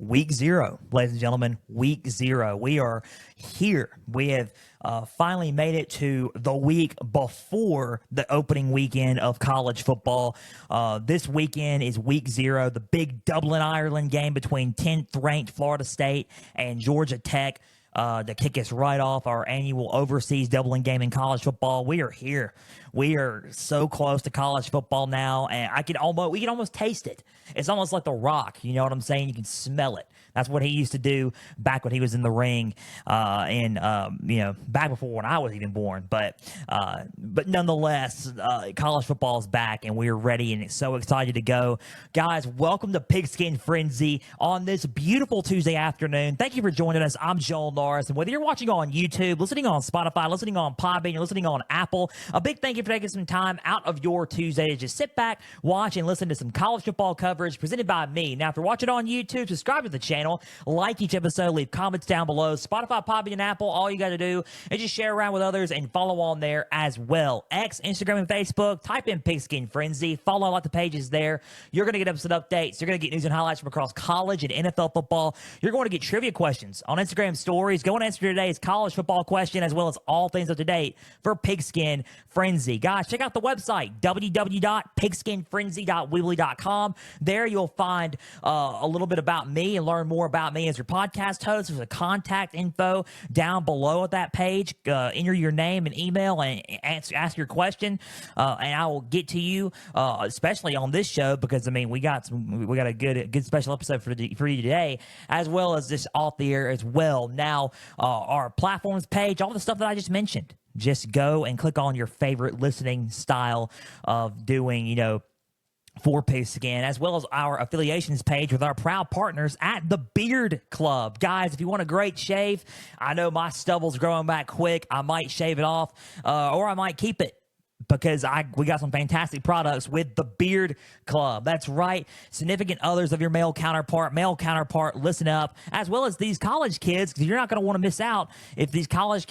Week 0, ladies and gentlemen, week 0. We are here. We have finally made it to the week before the opening weekend of college football. This weekend is week 0, the big Dublin, Ireland game between 10th ranked Florida State and Georgia Tech. To kick us right off our annual overseas Dublin game in college football. We are here. We are so close to college football now, and we can almost taste it. It's almost like The Rock. You know what I'm saying? You can smell it. That's what he used to do back when he was in the ring, back before when I was even born. But nonetheless, college football is back, and we are ready and so excited to go. Guys, welcome to Pigskin Frenzy on this beautiful Tuesday afternoon. Thank you for joining us. I'm Joel Norris, and whether you're watching on YouTube, listening on Spotify, listening on Podbean, you're listening on Apple, a big thank you for taking some time out of your Tuesday to just sit back, watch, and listen to some college football coverage presented by me. Now, if you're watching on YouTube, subscribe to the channel, like each episode, leave comments down below. Spotify, Podbean, and Apple, all you got to do is just share around with others and follow on there as well. X, Instagram, and Facebook, type in Pigskin Frenzy. Follow a lot of the pages there. You're going to get episode updates. You're going to get news and highlights from across college and NFL football. You're going to get trivia questions on Instagram stories. Go and answer today's college football question as well as all things up to date for Pigskin Frenzy. Guys, check out the website, www.pigskinfrenzy.weebly.com. There you'll find a little bit about me and learn more about me as your podcast host. There's a contact info down below at that page. Enter your name and email and ask your question, and I will get to you, especially on this show because we got a good special episode for you today, as well as this off the air as well. Now, our platforms page, all the stuff that I just mentioned. Just go and click on your favorite listening style of doing, for Pigskin, as well as our affiliations page with our proud partners at the Beard Club. Guys, if you want a great shave, I know my stubble's growing back quick. I might shave it off, or I might keep it, because we got some fantastic products with the Beard Club. That's right. Significant others of your male counterpart, listen up, as well as these college kids, because you're not going to want to miss out. If the college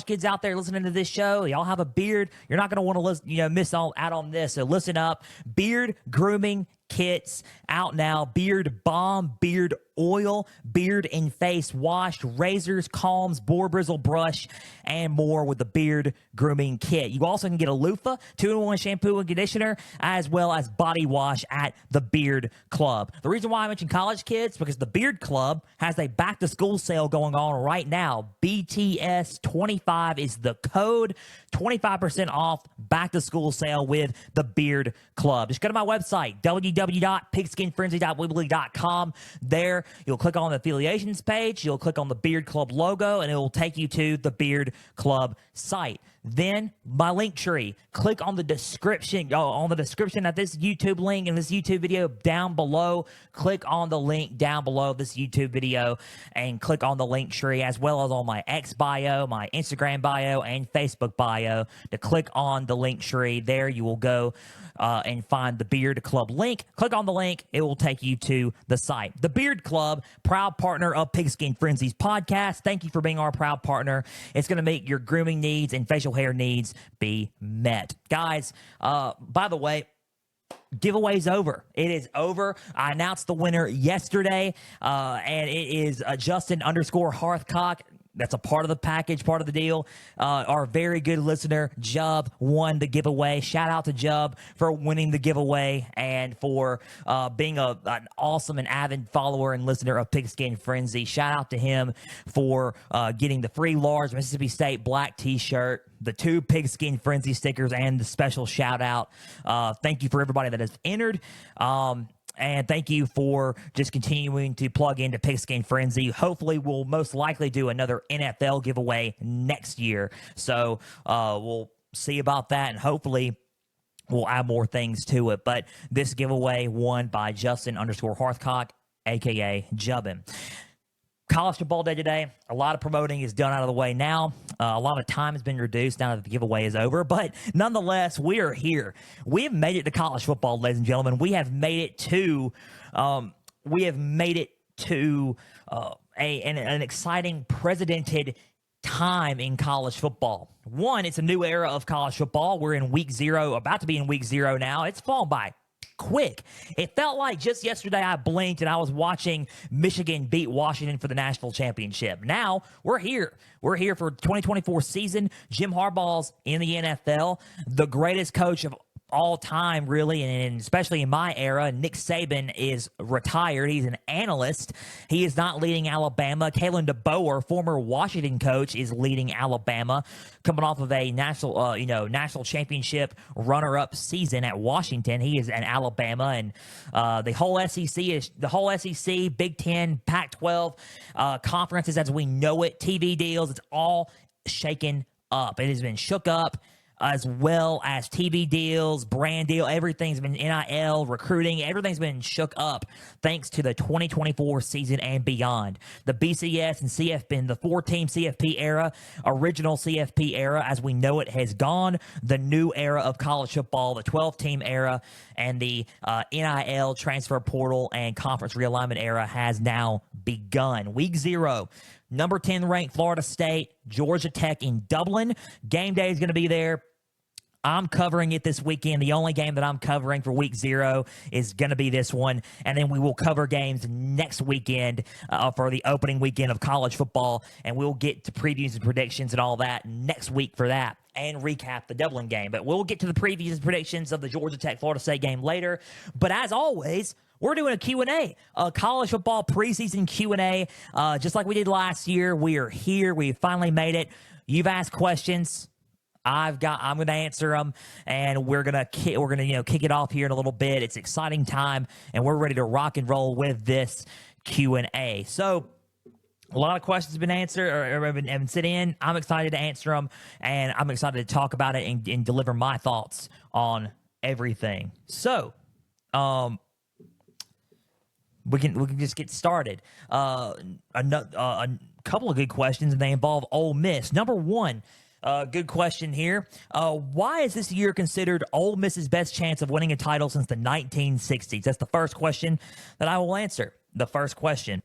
kids out there listening to this show, y'all have a beard, you're not going to want to miss out on this. So listen up. Beard grooming kits out now. Beard balm, beard oil, beard and face wash, razors, combs, boar bristle brush, and more with the beard grooming kit. You also can get a loofah, 2-in-1 shampoo and conditioner, as well as body wash at the Beard Club. The reason why I mentioned college kids, because the Beard Club has a back to school sale going on right now. BTS25 is the code. 25% off back to school sale with the Beard Club. Just go to my website, www.pigskinfrenzy.weebly.com. There, you'll click on the affiliations page, you'll click on the Beard Club logo, and it will take you to the Beard Club site. Then my link tree. Click on the description at this YouTube link and this YouTube video down below. Click on the link down below this YouTube video and click on the link tree, as well as on my X bio, my Instagram bio, and Facebook bio to click on the link tree. There you will go and find the Beard Club link. Click on the link. It will take you to the site. The Beard Club, proud partner of Pigskin Frenzy's podcast. Thank you for being our proud partner. It's going to make your grooming needs and facial hair needs be met. Guys, by the way, giveaway's over. It is over. I announced the winner yesterday, and it is Justin _Hearthcock. That's a part of the package, part of the deal. Our very good listener, Jub, won the giveaway. Shout out to Jub for winning the giveaway and for being an awesome and avid follower and listener of Pigskin Frenzy. Shout out to him for getting the free large Mississippi State black t-shirt, the 2 Pigskin Frenzy stickers, and the special shout out. Thank you for everybody that has entered. And thank you for just continuing to plug into Pigskin Frenzy. Hopefully, we'll most likely do another NFL giveaway next year. So we'll see about that, and hopefully we'll add more things to it. But this giveaway won by Justin _Hearthcock, a.k.a. Jubbin. College football day today. A lot of promoting is done out of the way now. A lot of time has been reduced now that the giveaway is over. But nonetheless, we are here. We have made it to college football, ladies and gentlemen. We have made it to an exciting precedented time in college football. One, it's a new era of college football. We're in week 0, about to be in week 0 now. It's fallen by quick. It felt like just yesterday I blinked and I was watching Michigan beat Washington for the national championship. Now we're here. We're here for 2024 season. Jim Harbaugh's in the NFL, the greatest coach of all time, really, and especially in my era. Nick Saban is retired. He's an analyst. He is not leading Alabama. Kalen DeBoer, former Washington coach, is leading Alabama, coming off of a national championship runner-up season at Washington. He is at Alabama, and the whole SEC, Big Ten, Pac-12 conferences as we know it, TV deals. It's all shaken up. It has been shook up, as well as TV deals, brand deal. Everything's been NIL, recruiting. Everything's been shook up thanks to the 2024 season and beyond. The BCS and CFP, the 4-team CFP era, original CFP era, as we know it, has gone. The new era of college football, the 12-team era, and the NIL, transfer portal, and conference realignment era has now begun. Week 0. Number 10 ranked Florida State, Georgia Tech in Dublin. Game day is going to be there. I'm covering it this weekend. The only game that I'm covering for week 0 is going to be this one. And then we will cover games next weekend for the opening weekend of college football. And we'll get to previews and predictions and all that next week for that and recap the Dublin game. But we'll get to the previews and predictions of the Georgia Tech-Florida State game later. But as always, we're doing a Q&A, a college football preseason Q&A, just like we did last year. We are here. We finally made it. You've asked questions. I'm going to answer them, and we're gonna kick it off here in a little bit. It's exciting time, and we're ready to rock and roll with this Q&A. So, a lot of questions have been answered or have been sent in. I'm excited to answer them, and I'm excited to talk about it and deliver my thoughts on everything. So, we can just get started. A couple of good questions, and they involve Ole Miss. Number 1. Good question here. Why is this year considered Ole Miss's best chance of winning a title since the 1960s? That's the first question that I will answer. The first question.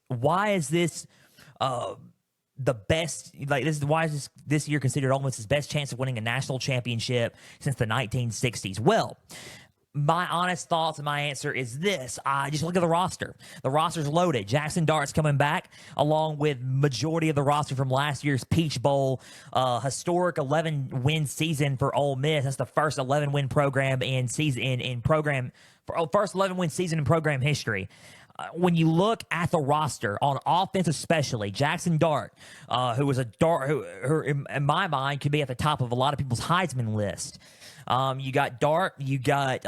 Why is this the best? Why is this year considered Ole Miss's best chance of winning a national championship since the 1960s? Well, my honest thoughts and my answer is this. Just look at the roster. The roster's loaded. Jackson Dart's coming back, along with majority of the roster from last year's Peach Bowl. Historic 11-win season for Ole Miss. That's the first 11-win program first 11-win season in program history. When you look at the roster, on offense especially, Jackson Dart, who in my mind could be at the top of a lot of people's Heisman list. You got Dart, you got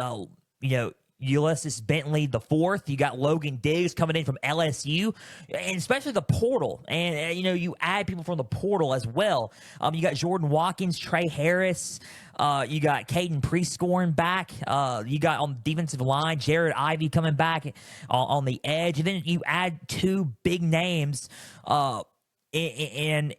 Ulysses Bentley the fourth, you got Logan Diggs coming in from LSU, and especially the portal. And you add people from the portal as well. You got Jordan Watkins, Trey Harris, you got Caden Prescorn back. You got on the defensive line Jared Ivey coming back on the edge, and then you add 2 big names and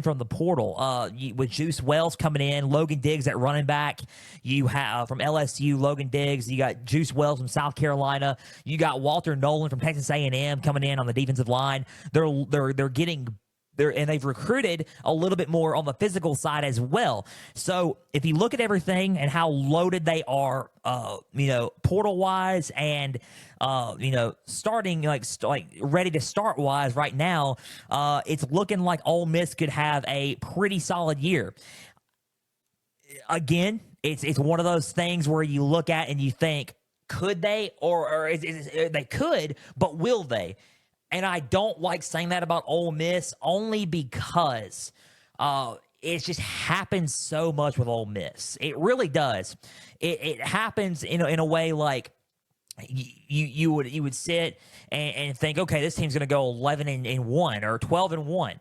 from the portal, with Juice Wells coming in, Logan Diggs at running back. You have from LSU, Logan Diggs. You got Juice Wells from South Carolina. You got Walter Nolan from Texas A&M coming in on the defensive line. They're getting there, and they've recruited a little bit more on the physical side as well. So if you look at everything and how loaded they are, portal wise and starting like ready to start wise right now, it's looking like Ole Miss could have a pretty solid year. Again, it's one of those things where you look at and you think, could they, or they could, but will they? And I don't like saying that about Ole Miss only because it just happens so much with Ole Miss. It really does. It happens in a way like you would sit and think, okay, this team's going to go 11-1 or 12-1,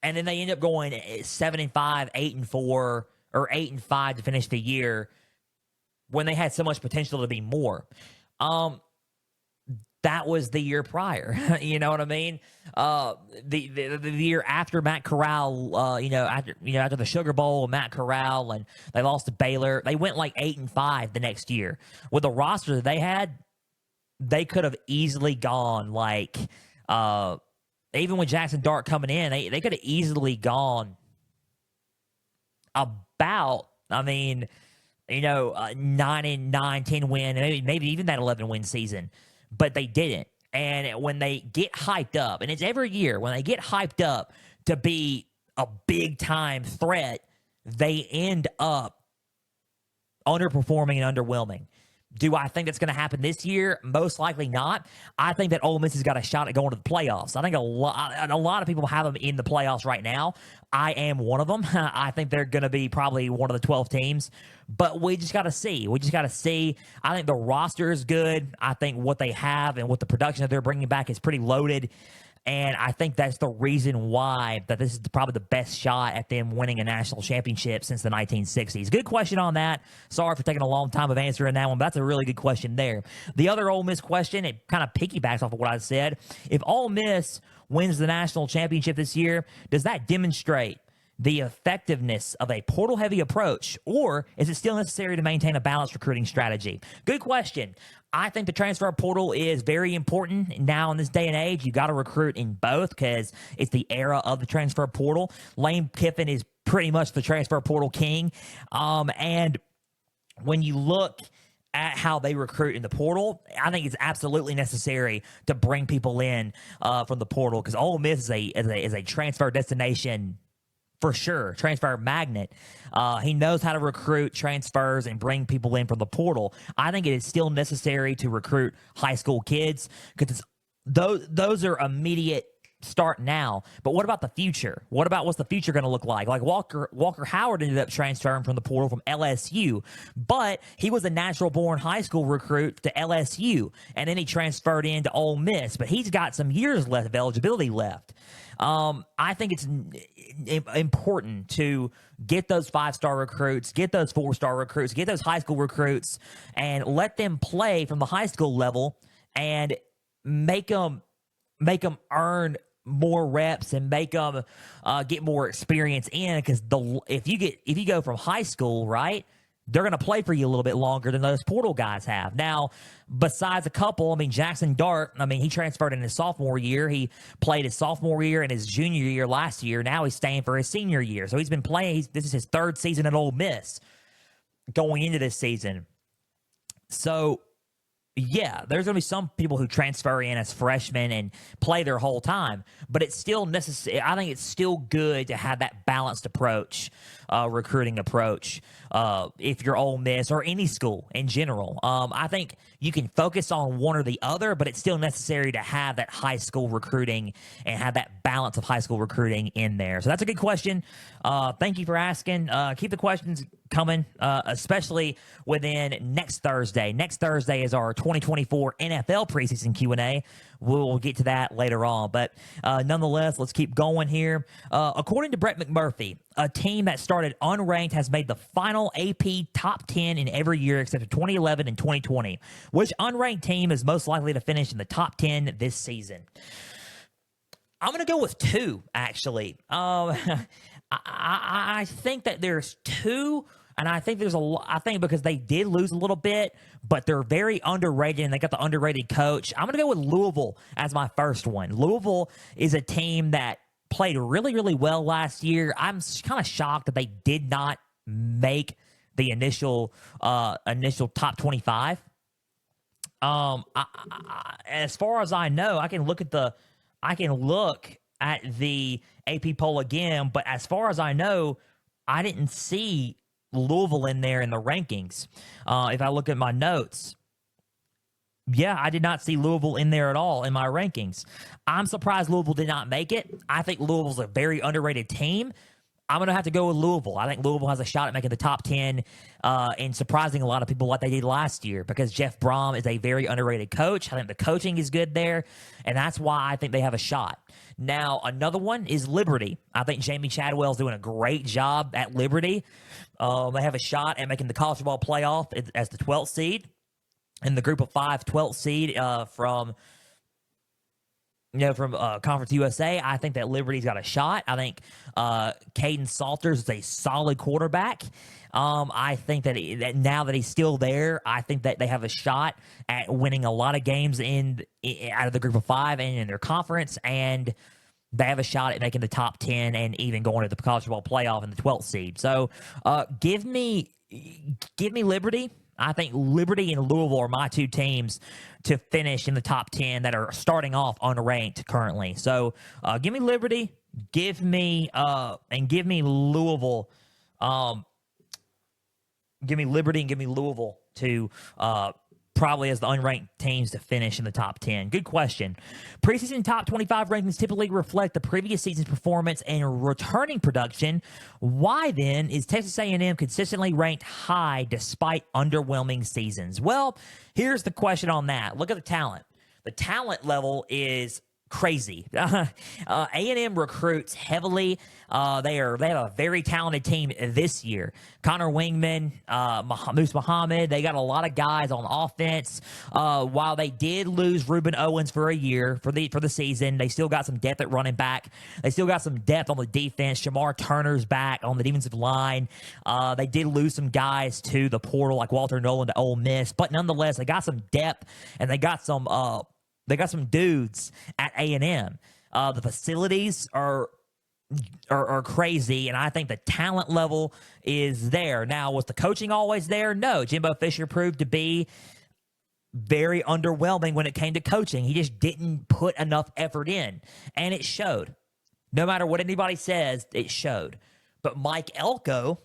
and then they end up going 7-5, 8-4, or 8-5 to finish the year when they had so much potential to be more. That was the year prior. You know what I mean? The year after Matt Corral, after the Sugar Bowl, Matt Corral, and they lost to Baylor. They went like 8-5 the next year. With the roster that they had, they could have easily gone like, even with Jackson Dart coming in, they could have easily gone about, 9-9, 10-win, maybe even that 11-win season, but they didn't. And when they get hyped up, and it's every year, when they get hyped up to be a big time threat, they end up underperforming and underwhelming. Do I think that's going to happen this year? Most likely not. I think that Ole Miss has got a shot at going to the playoffs. I think a lot of people have them in the playoffs right now. I am one of them. I think they're going to be probably one of the 12 teams, but we just got to see. I think the roster is good. I think what they have and what the production that they're bringing back is pretty loaded. And I think that's the reason why that this is probably the best shot at them winning a national championship since the 1960s. Good question on that. Sorry for taking a long time of answering that one, but that's a really good question there. The other Ole Miss question, it kind of piggybacks off of what I said. If Ole Miss wins the national championship this year, does that demonstrate the effectiveness of a portal-heavy approach, or is it still necessary to maintain a balanced recruiting strategy? Good question. I think the transfer portal is very important now in this day and age. You got to recruit in both because it's the era of the transfer portal. Lane Kiffin is pretty much the transfer portal king. And when you look at how they recruit in the portal, I think it's absolutely necessary to bring people in from the portal because Ole Miss is a transfer destination for sure, transfer magnet. He knows how to recruit transfers and bring people in from the portal. I think it is still necessary to recruit high school kids because those are immediate start now. But what about the future? What's the future going to look like? Like Walker Howard ended up transferring from the portal from LSU, but he was a natural-born high school recruit to LSU, and then he transferred into Ole Miss. But he's got some years left of eligibility left. I think it's important to get those 5-star recruits, get those 4-star recruits, get those high school recruits, and let them play from the high school level and make them earn more reps and make them get more experience in. Because if you go from high school, right, they're going to play for you a little bit longer than those portal guys have. Now, besides a couple, Jackson Dart, he transferred in his sophomore year. He played his sophomore year and his junior year last year. Now he's staying for his senior year. So he's been playing. This is his third season at Ole Miss going into this season. So, yeah, there's going to be some people who transfer in as freshmen and play their whole time, but it's still necessary. I think it's still good to have that balanced approach, recruiting approach, if you're Ole Miss or any school in general. I think you can focus on one or the other, but it's still necessary to have that high school recruiting and have that balance of high school recruiting in there. So that's a good question. Thank you for asking. Keep the questions coming, especially within next Thursday. Next Thursday is our 2024 NFL preseason Q&A. We'll get to that later on. But nonetheless, let's keep going here. According to Brett McMurphy, a team that started unranked has made the final AP top 10 in every year except for 2011 and 2020. Which unranked team is most likely to finish in the top 10 this season? I'm going to go with 2, actually. I think that there's 2. And I think I think because they did lose a little bit, but they're very underrated and they got the underrated coach. I'm going to go with Louisville as my first one. Louisville is a team that played really, really well last year. I'm kind of shocked that they did not make the initial top 25. As far as I know, I can look at the AP poll again, but as far as I know, I didn't see Louisville in there in the rankings. If I look at my notes, yeah, I did not see Louisville in there at all in my rankings. I'm surprised Louisville did not make it. I think Louisville's a very underrated team. I'm going to have to go with Louisville. I think Louisville has a shot at making the top 10 and surprising a lot of people like they did last year because Jeff Brom is a very underrated coach. I think the coaching is good there, and that's why I think they have a shot. Now, another one is Liberty. I think Jamie Chadwell's doing a great job at Liberty. They have a shot at making the college football playoff as the 12th seed in the group of 5, 12th seed from Conference USA. I think that Liberty's got a shot. I think Caden Salters is a solid quarterback. I think that now that he's still there, I think that they have a shot at winning a lot of games out of the group of 5 and in their conference, and they have a shot at making the top 10 and even going to the college football playoff in the 12th seed. So give me give me Liberty. I think Liberty and Louisville are my two teams to finish in the top 10 that are starting off unranked currently. So give me Liberty, give me Louisville. Give me Liberty and give me Louisville to probably as the unranked teams to finish in the top 10. Good question. Preseason top 25 rankings typically reflect the previous season's performance and returning production. Why then is Texas A&M consistently ranked high despite underwhelming seasons? Well, here's the question on that. Look at the talent. The talent level is crazy. A&M recruits heavily. They have a very talented team this year. Connor Wingman, Moose Muhammad. They got a lot of guys on offense. While they did lose Reuben Owens for a year for the season, they still got some depth at running back. They still got some depth on the defense. Shamar Turner's back on the defensive line. They did lose some guys to the portal like Walter Nolan to Ole Miss, but nonetheless, they got some depth and they got some dudes at A&M. The facilities are crazy, and I think the talent level is there. Now, was the coaching always there? No. Jimbo Fisher proved to be very underwhelming when it came to coaching. He just didn't put enough effort in, and it showed. No matter what anybody says, it showed. But Mike Elko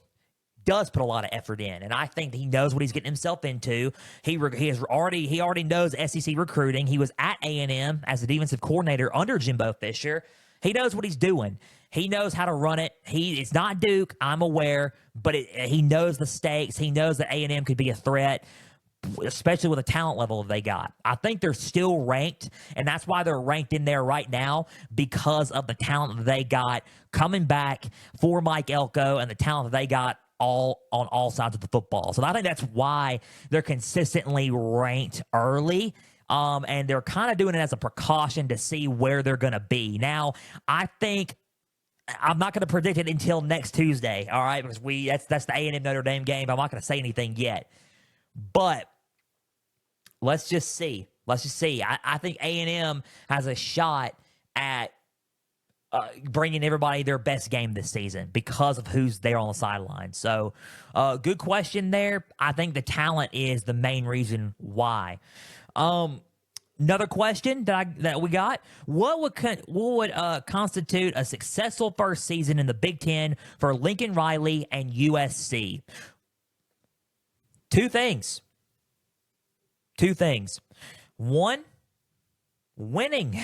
does put a lot of effort in, and I think he knows what he's getting himself into. He already knows SEC recruiting. He was at A&M as the defensive coordinator under Jimbo Fisher. He knows what he's doing. He knows how to run it. It's not Duke, I'm aware, but he knows the stakes. He knows that A&M could be a threat, especially with the talent level that they got. I think they're still ranked, and that's why they're ranked in there right now, because of the talent that they got coming back for Mike Elko and the talent that they got on all sides of the football. So I think that's why they're consistently ranked early. And they're kind of doing it as a precaution to see where they're going to be. Now, I think I'm not going to predict it until next Tuesday, all right? Because that's the A&M Notre Dame game. I'm not going to say anything yet. But let's just see. I think A&M has a shot at bringing everybody their best game this season because of who's there on the sideline. So, good question there. I think the talent is the main reason why. Another question that we got: What would constitute a successful first season in the Big Ten for Lincoln Riley and USC? Two things. One, winning.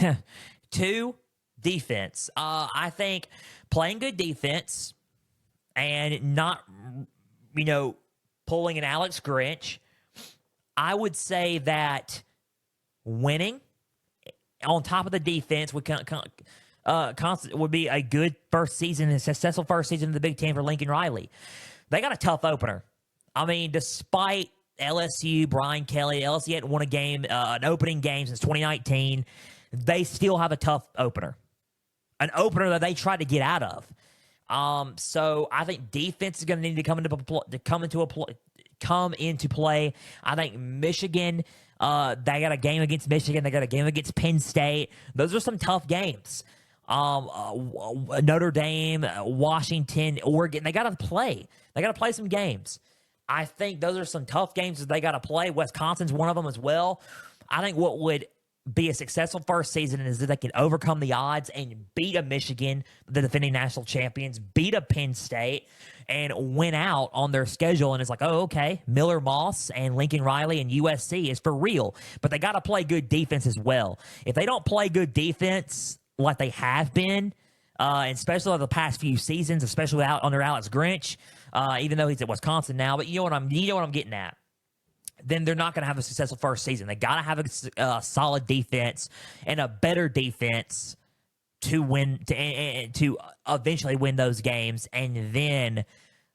Two, defense. I think playing good defense and not, pulling an Alex Grinch. I would say that winning on top of the defense would be a good first season, a successful first season in the Big Ten for Lincoln Riley. They got a tough opener. I mean, despite LSU, Brian Kelly, LSU hadn't won a game, an opening game since 2019. They still have a tough opener. An opener that they tried to get out of. So I think defense is going to need to come into play. I think Michigan, they got a game against Michigan. They got a game against Penn State. Those are some tough games. Notre Dame, Washington, Oregon. They got to play. They got to play some games. I think those are some tough games that they got to play. Wisconsin's one of them as well. I think what would be a successful first season is that they can overcome the odds and beat a Michigan, the defending national champions, beat a Penn State, and win out on their schedule. And it's like, oh, okay, Miller Moss and Lincoln Riley and USC is for real. But they got to play good defense as well. If they don't play good defense like they have been, and especially over the past few seasons, especially out under Alex Grinch, even though he's at Wisconsin now, but you know what I'm getting at. Then they're not going to have a successful first season. They got to have a solid defense and a better defense to win, to eventually win those games, and then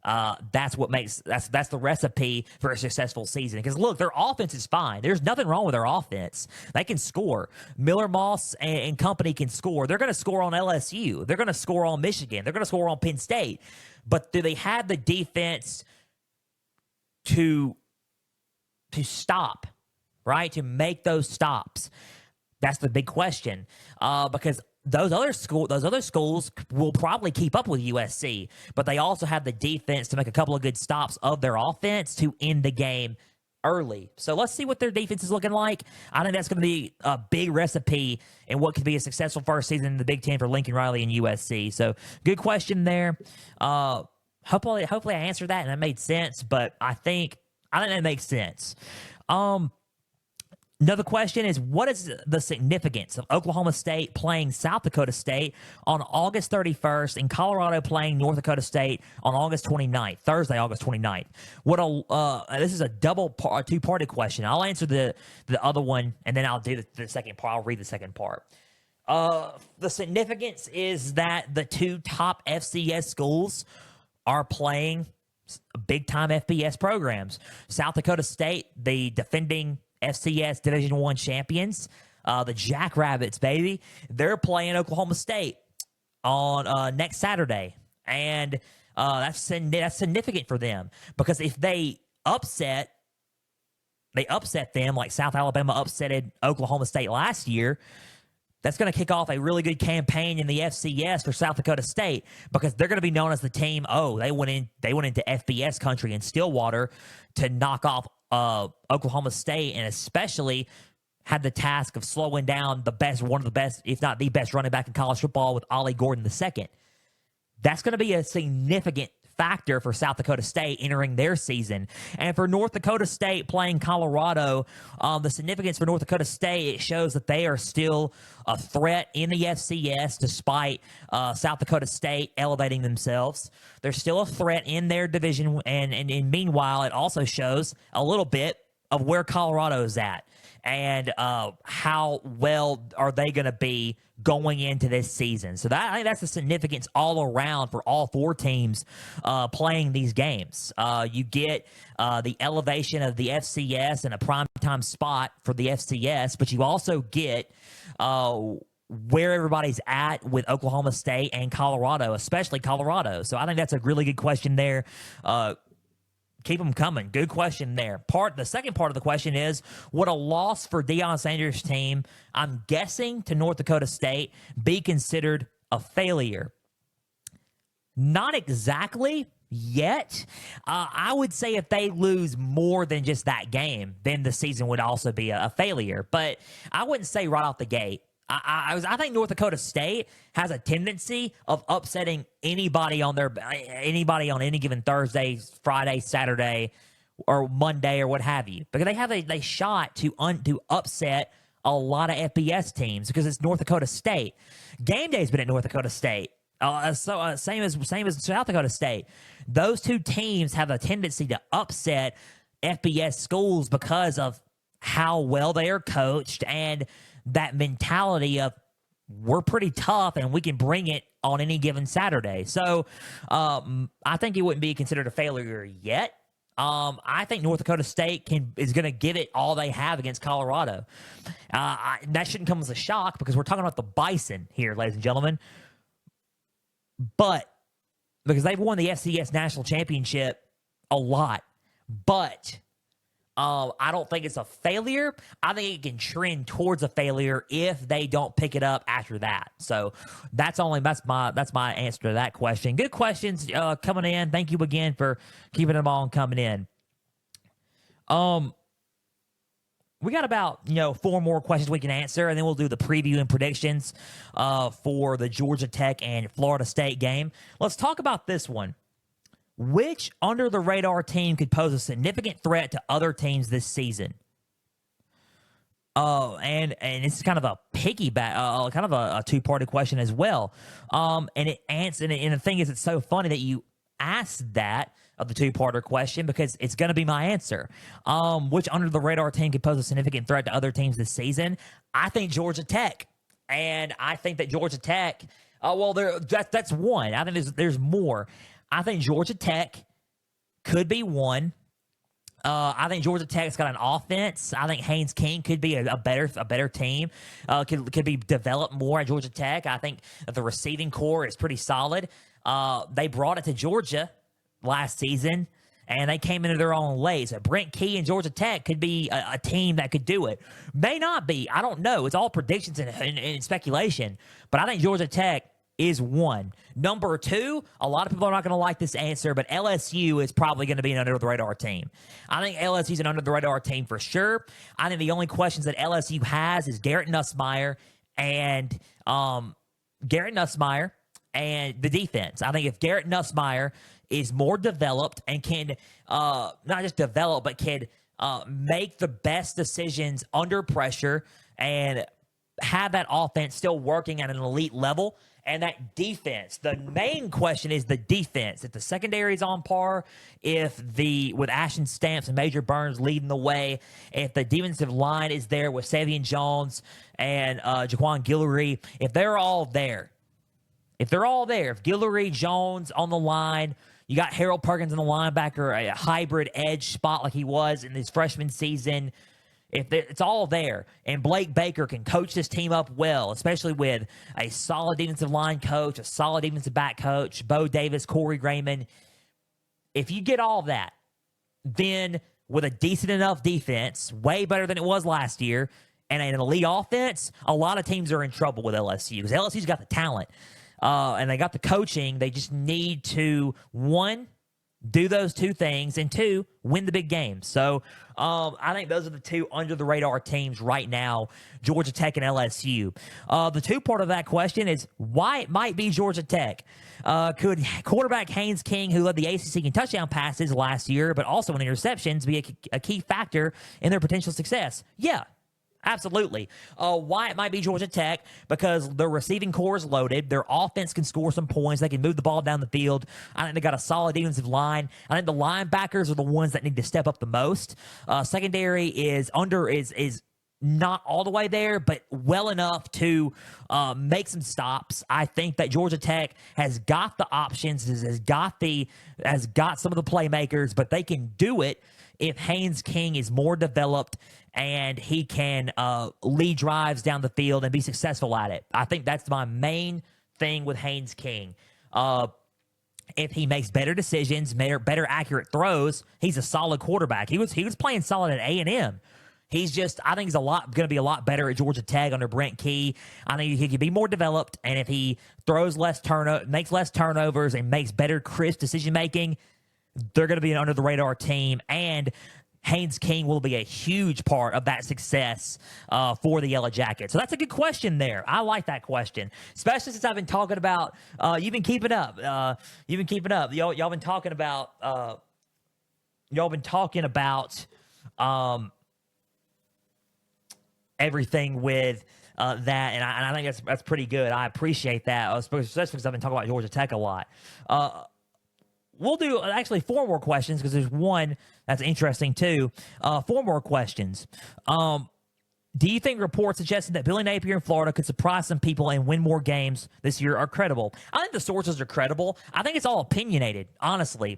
that's the recipe for a successful season. Because look, their offense is fine. There's nothing wrong with their offense. They can score. Miller Moss and company can score. They're going to score on LSU. They're going to score on Michigan. They're going to score on Penn State. But do they have the defense to stop, right? To make those stops? That's the big question. Because those other schools will probably keep up with USC, but they also have the defense to make a couple of good stops of their offense to end the game early. So let's see what their defense is looking like. I think that's going to be a big recipe in what could be a successful first season in the Big Ten for Lincoln Riley and USC. So good question there. Hopefully I answered that and that made sense, but I think that makes sense. Another question is, what is the significance of Oklahoma State playing South Dakota State on August 31st and Colorado playing North Dakota State on August 29th, Thursday, August 29th? This is a two-parted question. I'll answer the other one, and then I'll do the second part. I'll read the second part. The significance is that the two top FCS schools are playing big-time FBS programs. South Dakota State, the defending FCS Division I champions, the Jackrabbits, baby. They're playing Oklahoma State on next Saturday, and that's significant for them because if they upset them like South Alabama upsetted Oklahoma State last year, that's going to kick off a really good campaign in the FCS for South Dakota State because they're going to be known as the team. Oh, they went into FBS country in Stillwater to knock off Oklahoma State, and especially had the task of slowing down one of the best, if not the best, running back in college football with Ollie Gordon II. That's going to be a significant factor for South Dakota State entering their season. And for North Dakota State playing Colorado, the significance for North Dakota State, it shows that they are still a threat in the FCS despite South Dakota State elevating themselves. They're still a threat in their division, and meanwhile, it also shows a little bit of where Colorado is at and how well are they going to be going into this season. So I think that's the significance all around for all four teams playing these games. You get the elevation of the FCS and a primetime spot for the FCS, but you also get where everybody's at with Oklahoma State and Colorado, especially Colorado. So I think that's a really good question there. Keep them coming. Good question there. The second part of the question is, would a loss for Deion Sanders' team, I'm guessing to North Dakota State, be considered a failure? Not exactly yet. I would say if they lose more than just that game, then the season would also be a failure. But I wouldn't say right off the gate. I think North Dakota State has a tendency of upsetting anybody on any given Thursday, Friday, Saturday, or Monday, or what have you, because they have a shot to upset a lot of FBS teams because it's North Dakota State. Game day's been at North Dakota State. Same as South Dakota State. Those two teams have a tendency to upset FBS schools because of how well they are coached and that mentality of we're pretty tough and we can bring it on any given Saturday. So I think it wouldn't be considered a failure yet. I think North Dakota State is going to give it all they have against Colorado. That shouldn't come as a shock because we're talking about the Bison here, ladies and gentlemen. But because they've won the FCS National Championship a lot. But I don't think it's a failure. I think it can trend towards a failure if they don't pick it up after that. So that's my answer to that question. Good questions coming in. Thank you again for keeping them on coming in. We got about 4 more questions we can answer, and then we'll do the preview and predictions for the Georgia Tech and Florida State game. Let's talk about this one. Which under-the-radar team could pose a significant threat to other teams this season? And it's kind of a piggyback, kind of a two-parted question as well. And the thing is, it's so funny that you asked that of the two-parter question because it's going to be my answer. Which under-the-radar team could pose a significant threat to other teams this season? I think Georgia Tech, and I think that Georgia Tech. That's one. I think there's more. I think Georgia Tech could be one. I think Georgia Tech's got an offense. I think Haynes King could be a better team. Could be developed more at Georgia Tech. I think that the receiving core is pretty solid. They brought it to Georgia last season, and they came into their own late. So Brent Key and Georgia Tech could be a team that could do it. May not be. I don't know. It's all predictions and speculation. But I think Georgia Tech is one. Number two, a lot of people are not going to like this answer, but LSU is probably going to be an under-the-radar team. I think LSU is an under-the-radar team for sure. I think the only questions that LSU has is Garrett Nussmeier and the defense. I think if Garrett Nussmeier is more developed and can not just develop, but can make the best decisions under pressure and have that offense still working at an elite level, and that defense. The main question is the defense. If the secondary is on par, with Ashton Stamps and Major Burns leading the way, if the defensive line is there with Savion Jones and Jaquan Guillory, if they're all there, if Guillory, Jones on the line, you got Harold Perkins in the linebacker, a hybrid edge spot like he was in his freshman season. If it's all there, and Blake Baker can coach this team up well, especially with a solid defensive line coach, a solid defensive back coach, Bo Davis, Corey Raymond. If you get all that, then with a decent enough defense, way better than it was last year, and an elite offense, a lot of teams are in trouble with LSU because LSU's got the talent and they got the coaching. They just need to, one, do those two things, and two, win the big games. So I think those are the two under-the-radar teams right now, Georgia Tech and LSU. The two part of that question is why it might be Georgia Tech. Could quarterback Haynes King, who led the ACC in touchdown passes last year, but also in interceptions, be a key factor in their potential success? Yeah. Absolutely. Why it might be Georgia Tech, because their receiving core is loaded. Their offense can score some points. They can move the ball down the field. I think they got a solid defensive line. I think the linebackers are the ones that need to step up the most. Secondary is not all the way there, but well enough to make some stops. I think that Georgia Tech has got the options, has got some of the playmakers, but they can do it if Haynes King is more developed and he can lead drives down the field and be successful at it. I think that's my main thing with Haynes King. If he makes better decisions, better accurate throws, he's a solid quarterback. He was playing solid at A&M. I think he's going to be a lot better at Georgia Tech under Brent Key. I think he could be more developed, and if he throws makes less turnovers and makes better crisp decision making, they're going to be an under-the-radar team, and Haynes King will be a huge part of that success for the Yellow Jackets. So that's a good question there. I like that question, especially since I've been talking about. You've been keeping up. Y'all been talking about. Everything with that, and I think that's pretty good. I appreciate that, especially because I've been talking about Georgia Tech a lot. We'll do actually 4 more questions because there's one that's interesting too. 4 more questions. Do you think reports suggesting that Billy Napier in Florida could surprise some people and win more games this year are credible? I think the sources are credible. I think it's all opinionated, honestly,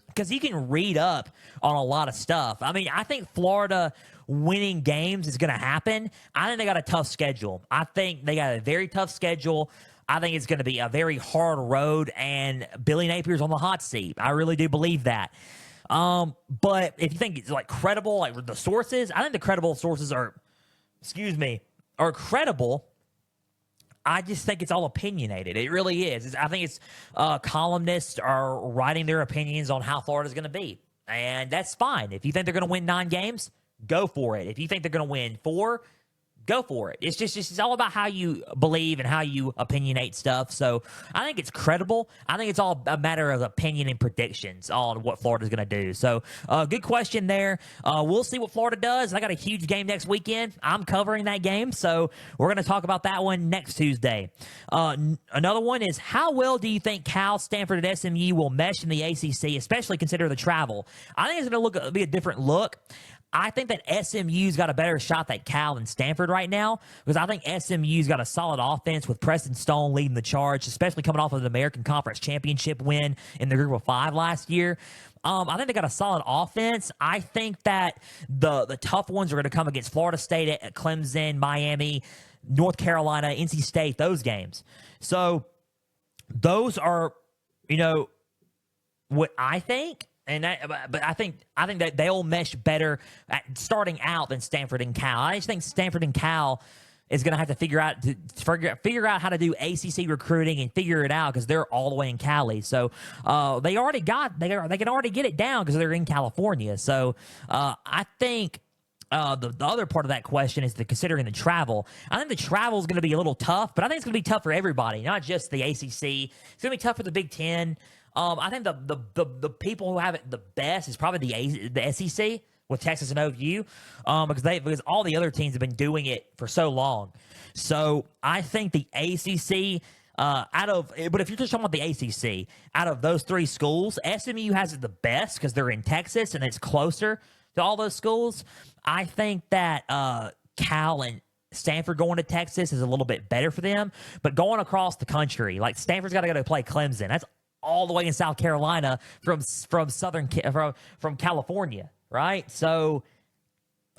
because you can read up on a lot of stuff. I mean, I think Florida winning games is going to happen. I think they got a tough schedule. I think they got a very tough schedule. I think it's going to be a very hard road, and Billy Napier's on the hot seat. I really do believe that. But if you think it's like credible, like the sources, I think the credible sources are credible. I just think it's all opinionated. It really is. I think it's columnists are writing their opinions on how Florida's going to be, and that's fine. If you think they're going to win 9 games, go for it. If you think they're going to win 4, go for it. It's all about how you believe and how you opinionate stuff. So I think it's credible. I think it's all a matter of opinion and predictions on what Florida's going to do. So good question there. We'll see what Florida does. I got a huge game next weekend. I'm covering that game, so we're going to talk about that one next Tuesday. Another one is, how well do you think Cal, Stanford, and SMU will mesh in the ACC, especially consider the travel? I think it's going to be a different look. I think that SMU's got a better shot than Cal and Stanford right now, because I think SMU's got a solid offense with Preston Stone leading the charge, especially coming off of the American Conference Championship win in the Group of 5 last year. I think they got a solid offense. I think that the tough ones are going to come against Florida State, Clemson, Miami, North Carolina, NC State, those games. So those are, what I think. And but I think that they'll mesh better at starting out than Stanford and Cal. I just think Stanford and Cal is going to have to figure out how to do ACC recruiting and figure it out because they're all the way in Cali. So they can already get it down because they're in California. So I think. The other part of that question is considering the travel. I think the travel is going to be a little tough, but I think it's going to be tough for everybody, not just the ACC. It's going to be tough for the Big Ten. I think the people who have it the best is probably the SEC with Texas and OU because all the other teams have been doing it for so long. So I think the ACC. But if you're just talking about the ACC, out of those three schools, SMU has it the best because they're in Texas and it's closer to all those schools. I think that Cal and Stanford going to Texas is a little bit better for them, but going across the country, like Stanford's got to go to play Clemson. That's all the way in South Carolina from California, right? So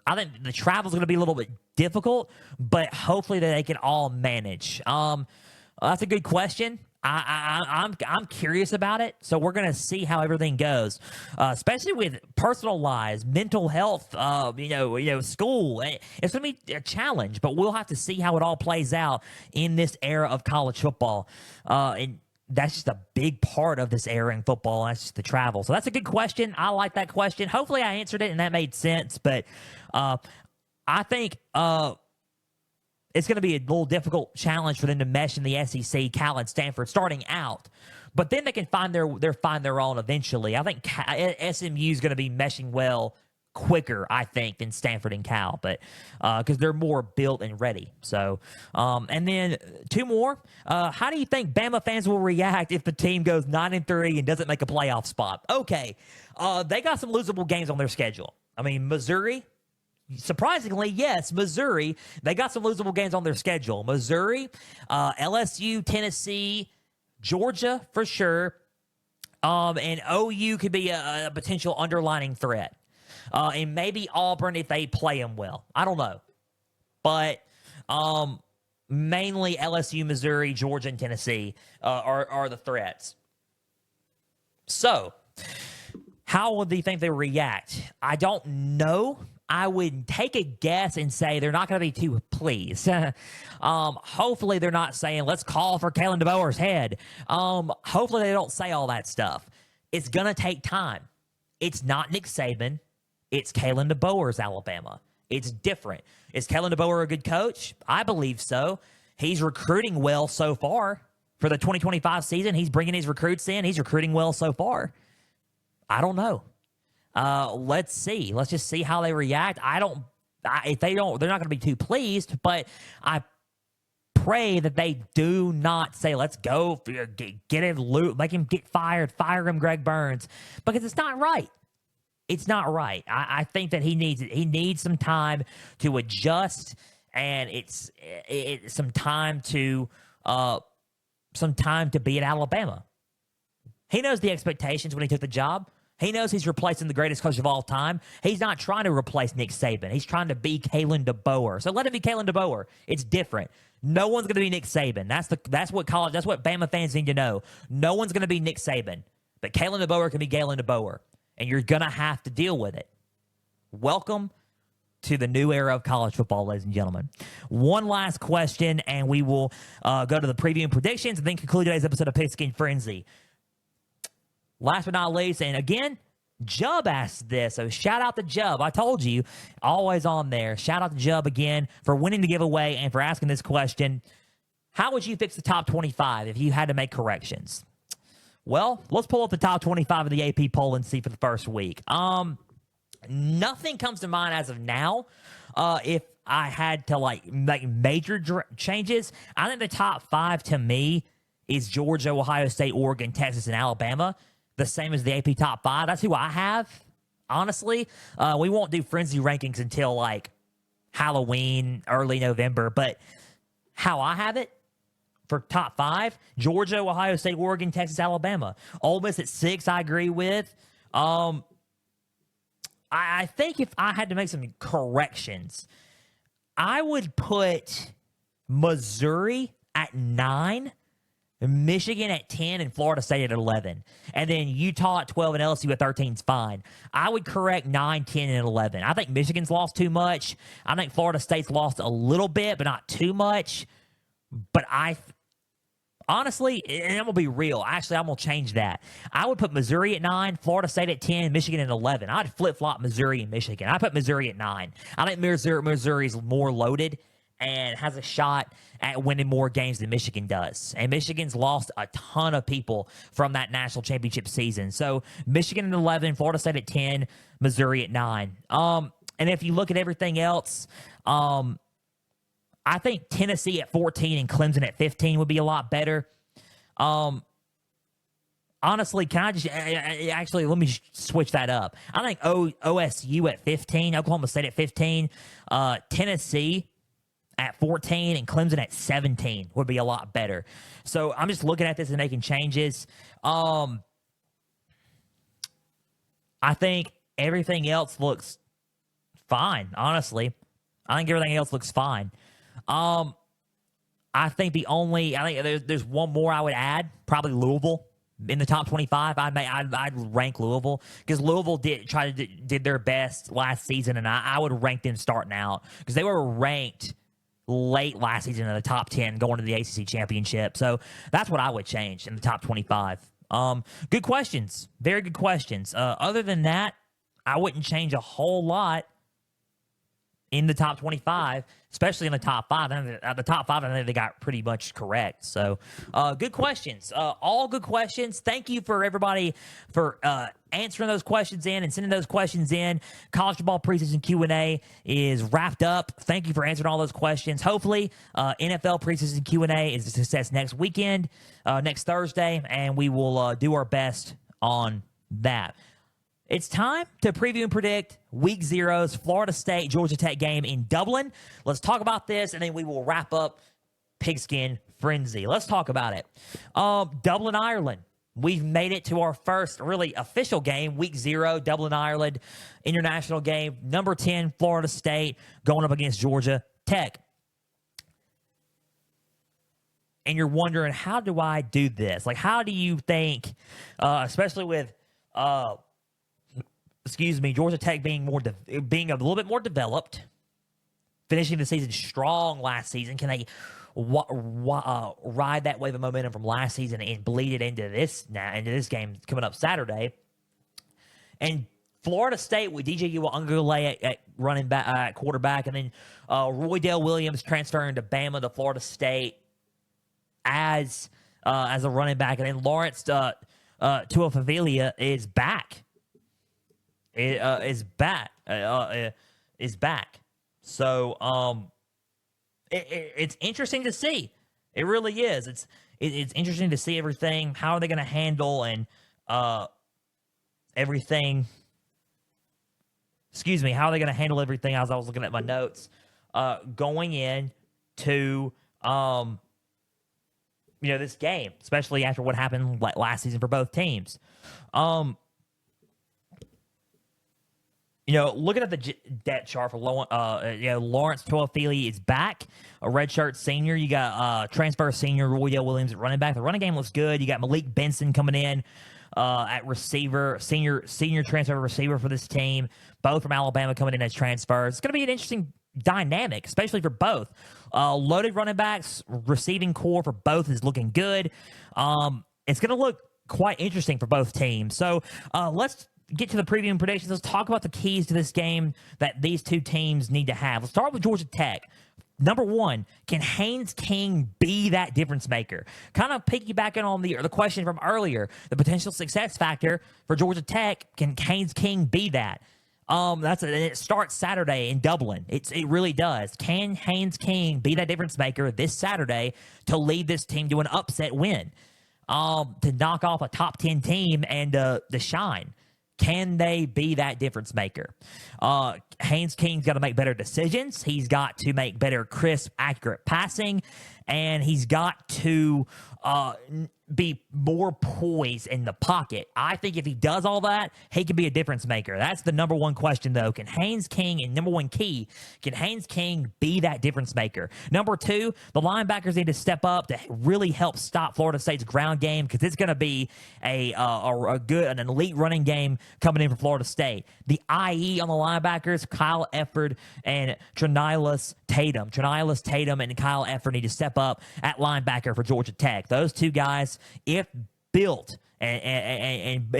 I think the travel is going to be a little bit difficult, but hopefully that they can all manage. That's a good question. I'm curious about it, so we're gonna see how everything goes, especially with personal lives, mental health, school. It's gonna be a challenge, but we'll have to see how it all plays out in this era of college football, and that's just a big part of this era in football. That's just the travel. So that's a good question. I like that question. Hopefully, I answered it and that made sense. But I think. It's going to be a little difficult challenge for them to mesh in the SEC, Cal and Stanford starting out, but then they can find their own eventually. I think SMU is going to be meshing well quicker, I think, than Stanford and Cal, but because they're more built and ready. So, and then two more. How do you think Bama fans will react if the team goes 9-3 and doesn't make a playoff spot? Okay, they got some losable games on their schedule. I mean, Missouri. Surprisingly, yes, Missouri. They got some losable games on their schedule. Missouri, LSU, Tennessee, Georgia for sure, and OU could be a potential underlining threat. And maybe Auburn if they play them well. I don't know. But mainly LSU, Missouri, Georgia, and Tennessee are the threats. So, how would they think they react? I don't know. I would take a guess and say they're not going to be too pleased. Hopefully they're not saying, let's call for Kalen DeBoer's head. Hopefully they don't say all that stuff. It's going to take time. It's not Nick Saban. It's Kalen DeBoer's Alabama. It's different. Is Kalen DeBoer a good coach? I believe so. He's recruiting well so far. For the 2025 season, he's bringing his recruits in. He's recruiting well so far. I don't know. Let's see. Let's just see how they react. If they don't, they're not going to be too pleased, but I pray that they do not say, let's go, get him loot, make him get fired, fire him, Greg Burns, because it's not right. It's not right. I think that he needs some time to adjust, and it's some time to be at Alabama. He knows the expectations when he took the job. He knows he's replacing the greatest coach of all time. He's not trying to replace Nick Saban. He's trying to be Kalen DeBoer. So let him be Kalen DeBoer. It's different. No one's going to be Nick Saban. That's what Bama fans need to know. No one's going to be Nick Saban. But Kalen DeBoer can be Kalen DeBoer. And you're going to have to deal with it. Welcome to the new era of college football, ladies and gentlemen. One last question, and we will go to the preview and predictions, and then conclude today's episode of Pigskin Frenzy. Last but not least, and again, Jub asked this, so shout out to Jub. I told you, always on there. Shout out to Jub again for winning the giveaway and for asking this question. How would you fix the top 25 if you had to make corrections? Well, let's pull up the top 25 of the AP poll and see for the first week. Nothing comes to mind as of now. If I had to make major changes, I think the top 5 to me is Georgia, Ohio State, Oregon, Texas, and Alabama. The same as the AP top 5. That's who I have, honestly. We won't do frenzy rankings until Halloween, early November. But how I have it for top 5, Georgia, Ohio State, Oregon, Texas, Alabama. Ole Miss at 6, I agree with. I think if I had to make some corrections, I would put Missouri at 9 Michigan at 10 and Florida State at 11. And then Utah at 12 and LSU at 13 is fine. I would correct 9, 10, and 11. I think Michigan's lost too much. I think Florida State's lost a little bit, but not too much. But honestly, and I'm going to be real. Actually, I'm going to change that. I would put Missouri at 9, Florida State at 10, Michigan at 11. I'd flip-flop Missouri and Michigan. I put Missouri at 9. I think Missouri's more loaded and has a shot at winning more games than Michigan does. And Michigan's lost a ton of people from that national championship season. So Michigan at 11, Florida State at 10, Missouri at 9. And if you look at everything else, I think Tennessee at 14 and Clemson at 15 would be a lot better. Honestly, can I just actually let me switch that up? I think OSU at 15, Oklahoma State at 15, Tennessee at 14 and Clemson at 17 would be a lot better. So I'm just looking at this and making changes. I think everything else looks fine, honestly. I think everything else looks fine. I think there's one more I would add, probably Louisville. In the top 25, I'd rank Louisville because Louisville did their best last season, and I would rank them starting out because they were ranked late last season in the top 10 going to the ACC championship. So that's what I would change in the top 25. Good questions. Very good questions. Other than that, I wouldn't change a whole lot in the top 25, especially in the top 5. The top 5, I think they got pretty much correct. So good questions. All good questions. Thank you for everybody for answering those questions in and sending those questions in. College football preseason Q&A is wrapped up. Thank you for answering all those questions. Hopefully, NFL preseason Q&A is a success next weekend, next Thursday, and we will do our best on that. It's time to preview and predict Week 0's Florida State Georgia Tech game in Dublin. Let's talk about this, and then we will wrap up Pigskin Frenzy. Let's talk about it. Dublin, Ireland. We've made it to our first really official game, Week 0, Dublin, Ireland, international game. Number 10, Florida State, going up against Georgia Tech. And you're wondering, how do I do this? Like, how do you think, especially with Georgia Tech being a little bit more developed, finishing the season strong last season. Can they ride that wave of momentum from last season and bleed it into this game coming up Saturday? And Florida State with DJ Uiagalelei at running back, at quarterback, and then Roydell Williams transferring to Bama to Florida State as a running back, and then Lawrence Tuiafuialia is back. Is back. So it's interesting to see. It really is. It's interesting to see everything. How are they going to handle and everything? Excuse me. How are they going to handle everything? As I was looking at my notes, going in to this game, especially after what happened last season for both teams. Looking at the depth chart for Lawrence Tuiafuialia is back, a redshirt senior. You got transfer senior Roydell Williams at running back. The running game looks good. You got Malik Benson coming in at receiver, senior transfer receiver for this team. Both from Alabama coming in as transfers. It's going to be an interesting dynamic, especially for both. Loaded running backs, receiving core for both is looking good. It's going to look quite interesting for both teams. So let's get to the preview and predictions. Let's talk about the keys to this game that these two teams need to have. Let's start with Georgia Tech. Number one, can Haynes King be that difference maker? Kind of piggybacking on the question from earlier, the potential success factor for Georgia Tech. Can Haynes King be that? It starts Saturday in Dublin. It really does. Can Haynes King be that difference maker this Saturday to lead this team to an upset win? To knock off a top 10 team and the shine. Can they be that difference maker? Haynes King's got to make better decisions. He's got to make better, crisp, accurate passing. and he's got to be more poised in the pocket. I think if he does all that, he can be a difference maker. That's the number one question, though. Can Haynes King, and number one key, can Haynes King be that difference maker? Number two, the linebackers need to step up to really help stop Florida State's ground game, because it's going to be an elite running game coming in for Florida State. The IE on the linebackers, Kyle Efford and Trinilas Tatum and Kyle Efford need to step up at linebacker for Georgia Tech. Those two guys, if built and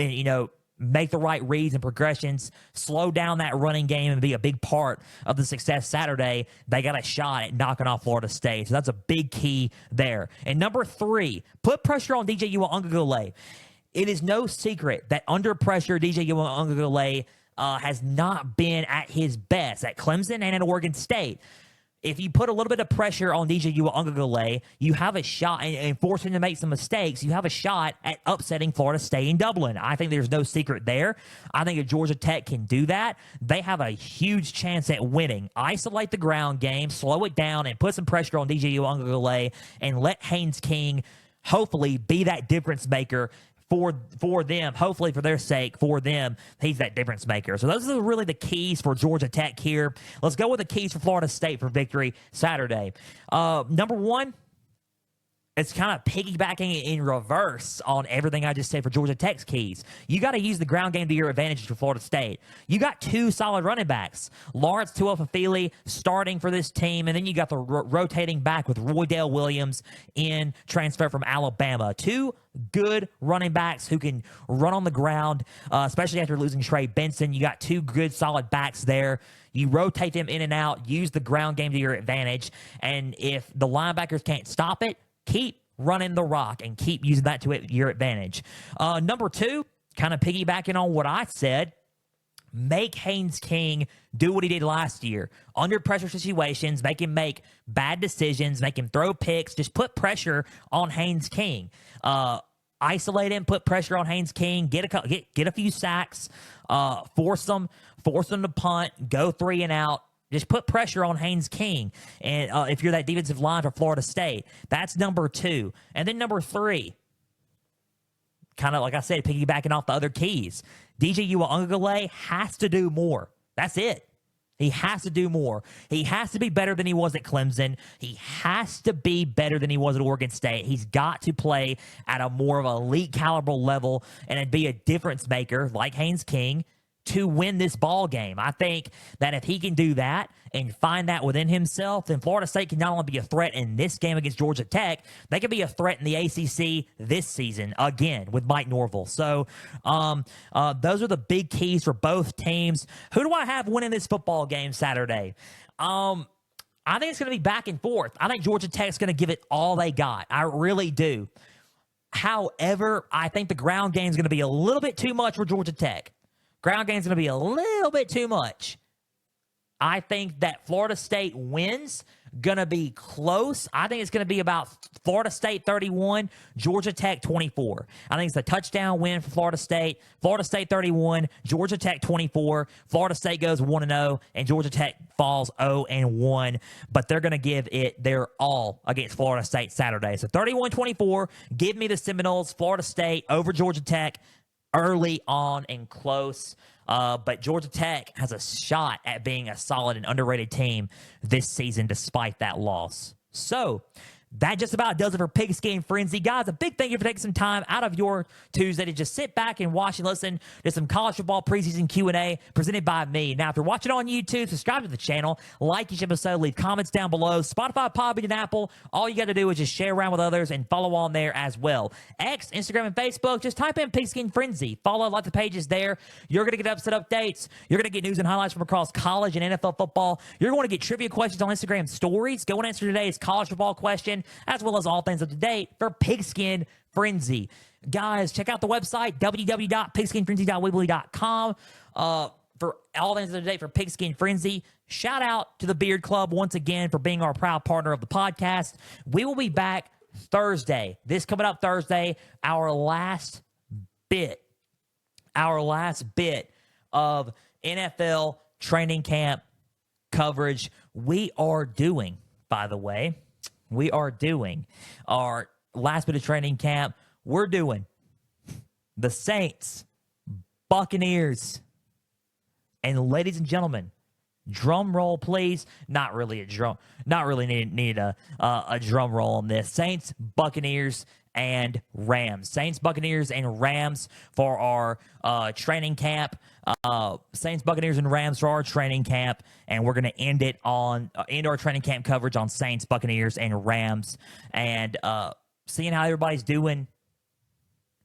make the right reads and progressions, slow down that running game and be a big part of the success Saturday, they got a shot at knocking off Florida State. So that's a big key there. And number three, put pressure on DJ Uiagalelei. It is no secret that under pressure, DJ Uiagalelei has not been at his best at Clemson and at Oregon State. If you put a little bit of pressure on DJ Uiagalelei, you have a shot, and force him to make some mistakes, you have a shot at upsetting Florida State in Dublin. I think there's no secret there. I think if Georgia Tech can do that, they have a huge chance at winning. Isolate the ground game, slow it down, and put some pressure on DJ Uiagalelei, and let Haynes King hopefully be that difference maker for them, hopefully for their sake, for them, he's that difference maker. So those are really the keys for Georgia Tech here. Let's go with the keys for Florida State for victory Saturday. Number one, it's kind of piggybacking in reverse on everything I just said for Georgia Tech's keys. You got to use the ground game to your advantage for Florida State. You got two solid running backs. Lawrence Tuafafili starting for this team, and then you got the rotating back with Roydale Williams in transfer from Alabama. Two good running backs who can run on the ground, especially after losing Trey Benson. You got two good solid backs there. You rotate them in and out, use the ground game to your advantage, and if the linebackers can't stop it, keep running the rock and keep using that to your advantage. Number two, kind of piggybacking on what I said, make Haynes King do what he did last year. Under pressure situations, make him make bad decisions, make him throw picks. Just put pressure on Haynes King. Isolate him, put pressure on Haynes King, get a few sacks, force them to punt, go 3 and out. Just put pressure on Haynes King. And if you're that defensive line for Florida State, that's number two. And then number three, kind of like I said, piggybacking off the other keys, DJ Uiagalelei has to do more. That's it. He has to do more. He has to be better than he was at Clemson. He has to be better than he was at Oregon State. He's got to play at a more of an elite caliber level and be a difference maker like Haynes King to win this ball game. I think that if he can do that and find that within himself, then Florida State can not only be a threat in this game against Georgia Tech, they can be a threat in the ACC this season again with Mike Norvell. So those are the big keys for both teams. Who do I have winning this football game Saturday? I think it's going to be back and forth. I think Georgia Tech's going to give it all they got. I really do. However, I think the ground game is going to be a little bit too much for Georgia Tech. Ground game's going to be a little bit too much. I think that Florida State wins, going to be close. I think it's going to be about Florida State 31, Georgia Tech 24. I think it's a touchdown win for Florida State. Florida State 31, Georgia Tech 24. Florida State goes 1-0, and Georgia Tech falls 0-1. But they're going to give it their all against Florida State Saturday. So 31-24, give me the Seminoles, Florida State over Georgia Tech early on and close. But Georgia Tech has a shot at being a solid and underrated team this season despite that loss. So that just about does it for Pigskin Frenzy. Guys, a big thank you for taking some time out of your Tuesday to just sit back and watch and listen to some college football preseason Q&A presented by me. Now, if you're watching on YouTube, subscribe to the channel, like each episode, leave comments down below. Spotify, Podbean, and Apple, all you got to do is just share around with others and follow on there as well. X, Instagram, and Facebook, just type in Pigskin Frenzy. Follow, like the pages there. You're going to get upset updates. You're going to get news and highlights from across college and NFL football. You're going to get trivia questions on Instagram stories. Go and answer today's college football question, as well as all things up to date for Pigskin Frenzy. Guys, check out the website, www.pigskinfrenzy.weebly.com, for all things up to date for Pigskin Frenzy. Shout out to the Beard Club once again for being our proud partner of the podcast. We will be back Thursday. This coming up Thursday, our last bit of NFL training camp coverage we are doing, by the way. we are doing our last bit of training camp. We're doing the Saints, Buccaneers, and ladies and gentlemen, drum roll, please. Not really a drum. Not really need a drum roll on this. Saints, Buccaneers, and Rams. Saints, Buccaneers, and Rams for our training camp. Saints, Buccaneers, and Rams for our training camp, and we're going to end our training camp coverage on Saints, Buccaneers, and Rams, and seeing how everybody's doing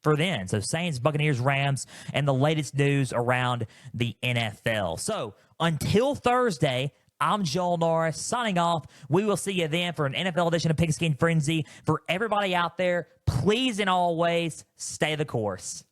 for then. So Saints, Buccaneers, Rams, and the latest news around the NFL. So until Thursday, I'm Joel Norris signing off. We will see you then for an NFL edition of Pigskin Frenzy. For everybody out there, please and always stay the course.